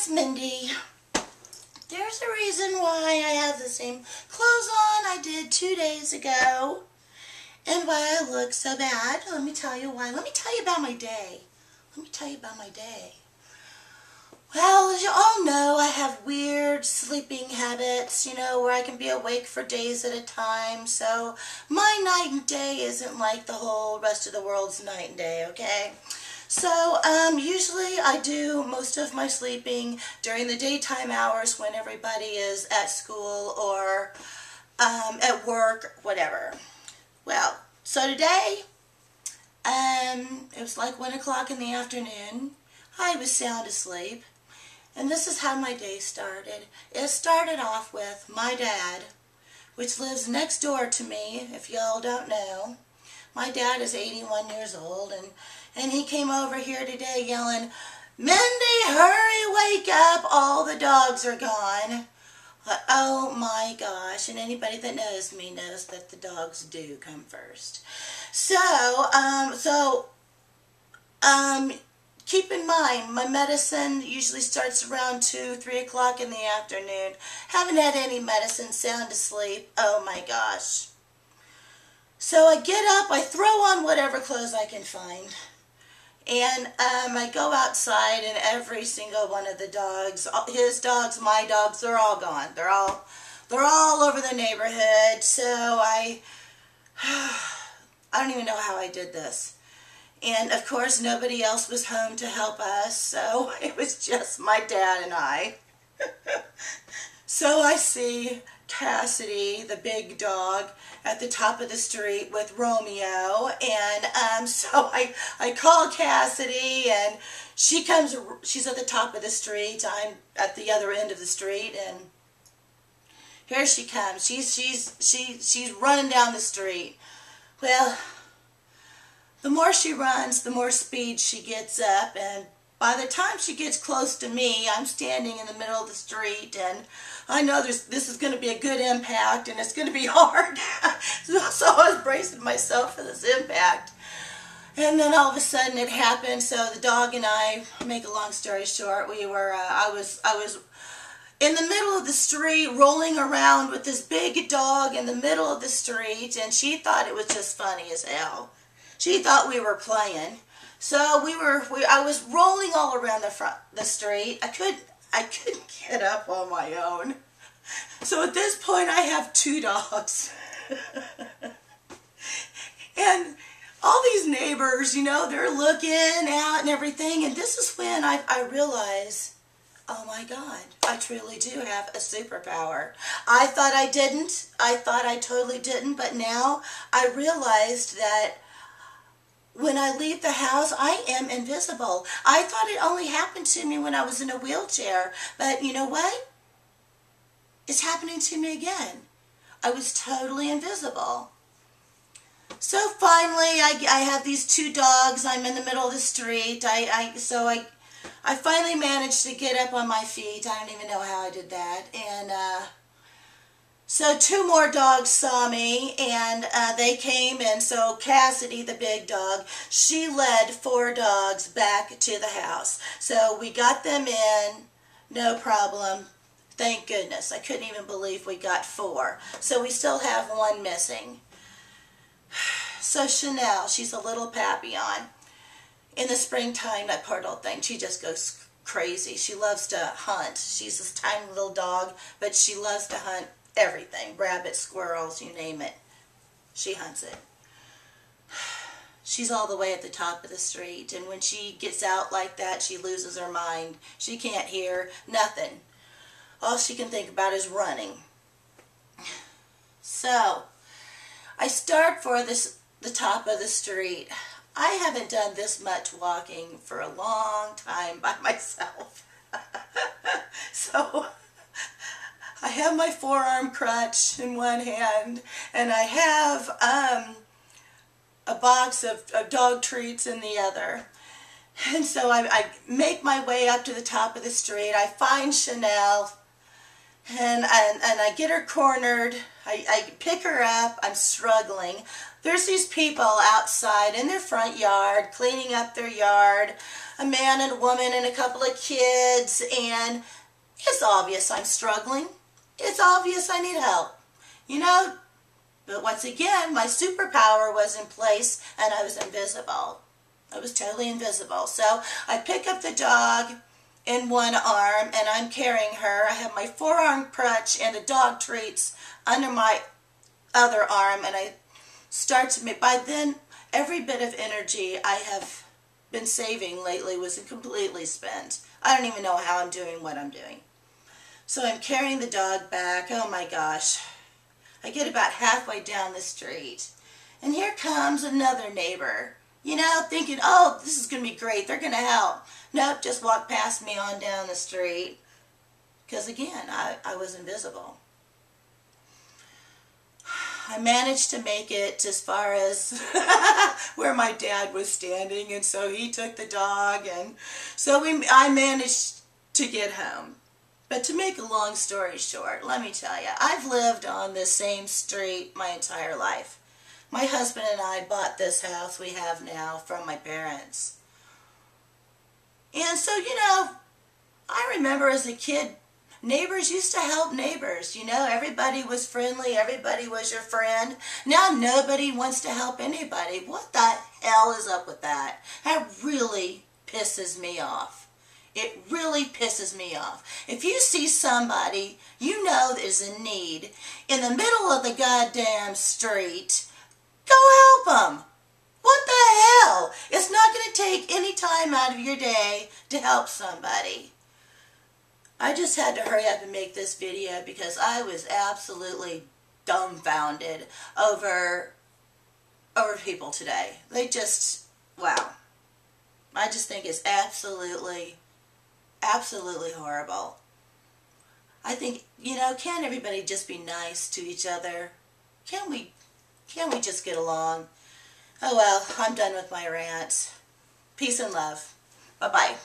Yes, Mindy. There's a reason why I have the same clothes on I did 2 days ago. And why I look so bad. Let me tell you why. Let me tell you about my day. Well, as you all know, I have weird sleeping habits, where I can be awake for days at a time. So my night and day isn't like the whole rest of the world's night and day, okay? So usually I do most of my sleeping during the daytime hours when everybody is at school or at work, whatever. Well, so today, it was like 1 o'clock in the afternoon. I was sound asleep. And this is how my day started. It started off with my dad, which lives next door to me, if y'all don't know. My dad is 81 years old, and he came over here today yelling, "Mindy, hurry, wake up, all the dogs are gone." Oh my gosh, and anybody that knows me knows that the dogs do come first. Keep in mind, my medicine usually starts around 2, 3 o'clock in the afternoon. Haven't had any medicine, sound asleep. Oh my gosh. So I get up, I throw on whatever clothes I can find. And I go outside, and every single one of the dogs, his dogs, my dogs, they're all gone. They're all over the neighborhood. So I don't even know how I did this. And of course, nobody else was home to help us, so it was just my dad and I. So I see Cassidy, the big dog, at the top of the street with Romeo, and so I call Cassidy, and she comes. She's at the top of the street. I'm at the other end of the street, and here she comes. She's running down the street. Well, the more she runs, the more speed she gets up, and by the time she gets close to me, I'm standing in the middle of the street, and I know this is going to be a good impact, and it's going to be hard. So I was bracing myself for this impact. And then all of a sudden it happened. So the dog and I, make a long story short, I was in the middle of the street rolling around with this big dog in the middle of the street, and she thought it was just funny as hell. She thought we were playing. So I was rolling all around the street. I couldn't get up on my own. So at this point I have 2 dogs. And all these neighbors, they're looking out and everything. And this is when I realize, oh my God, I truly do have a superpower. I thought I didn't. I thought I totally didn't. But now I realized that when I leave the house, I am invisible. I thought it only happened to me when I was in a wheelchair. But you know what? It's happening to me again. I was totally invisible. So finally, I have these 2 dogs. I'm in the middle of the street. I finally managed to get up on my feet. I don't even know how I did that. And so 2 more dogs saw me, and they came in. So Cassidy, the big dog, she led 4 dogs back to the house. So we got them in, no problem. Thank goodness. I couldn't even believe we got 4. So we still have 1 missing. So Chanel, she's a little Papillon. In the springtime, that poor little thing, she just goes crazy. She loves to hunt. She's this tiny little dog, but she loves to hunt everything. Rabbits, squirrels, you name it. She hunts it. She's all the way at the top of the street, and when she gets out like that, she loses her mind. She can't hear nothing. All she can think about is running. So I start for the top of the street. I haven't done this much walking for a long time by myself. So I have my forearm crutch in one hand, and I have a box of dog treats in the other. And so I make my way up to the top of the street. I find Chanel, and I get her cornered. I pick her up. I'm struggling. there's these people outside in their front yard cleaning up their yard, a man and a woman and a couple of kids, and it's obvious I'm struggling. It's obvious I need help. You know, but once again, my superpower was in place and I was invisible. I was totally invisible. So I pick up the dog in one arm and I'm carrying her. I have my forearm crutch and the dog treats under my other arm, and I start to make, by then, every bit of energy I have been saving lately was completely spent. I don't even know how I'm doing what I'm doing. So I'm carrying the dog back. Oh my gosh. I get about halfway down the street, and here comes another neighbor, you know, thinking, oh, this is going to be great. They're going to help. Nope, just walk past me on down the street, because again, I was invisible. I managed to make it as far as where my dad was standing, and so he took the dog, and so I managed to get home. But to make a long story short, let me tell you, I've lived on this same street my entire life. My husband and I bought this house we have now from my parents. And so, you know, I remember as a kid, neighbors used to help neighbors. You know, everybody was friendly, everybody was your friend. Now nobody wants to help anybody. What the hell is up with that? That really pisses me off. It really pisses me off. If you see somebody you know is in need in the middle of the goddamn street, go help them. What the hell? It's not going to take any time out of your day to help somebody. I just had to hurry up and make this video because I was absolutely dumbfounded over people today. They just, wow. I just think it's absolutely horrible. I think, you know, can't everybody just be nice to each other? Can't we just get along? Oh well, I'm done with my rant. Peace and love. Bye-bye.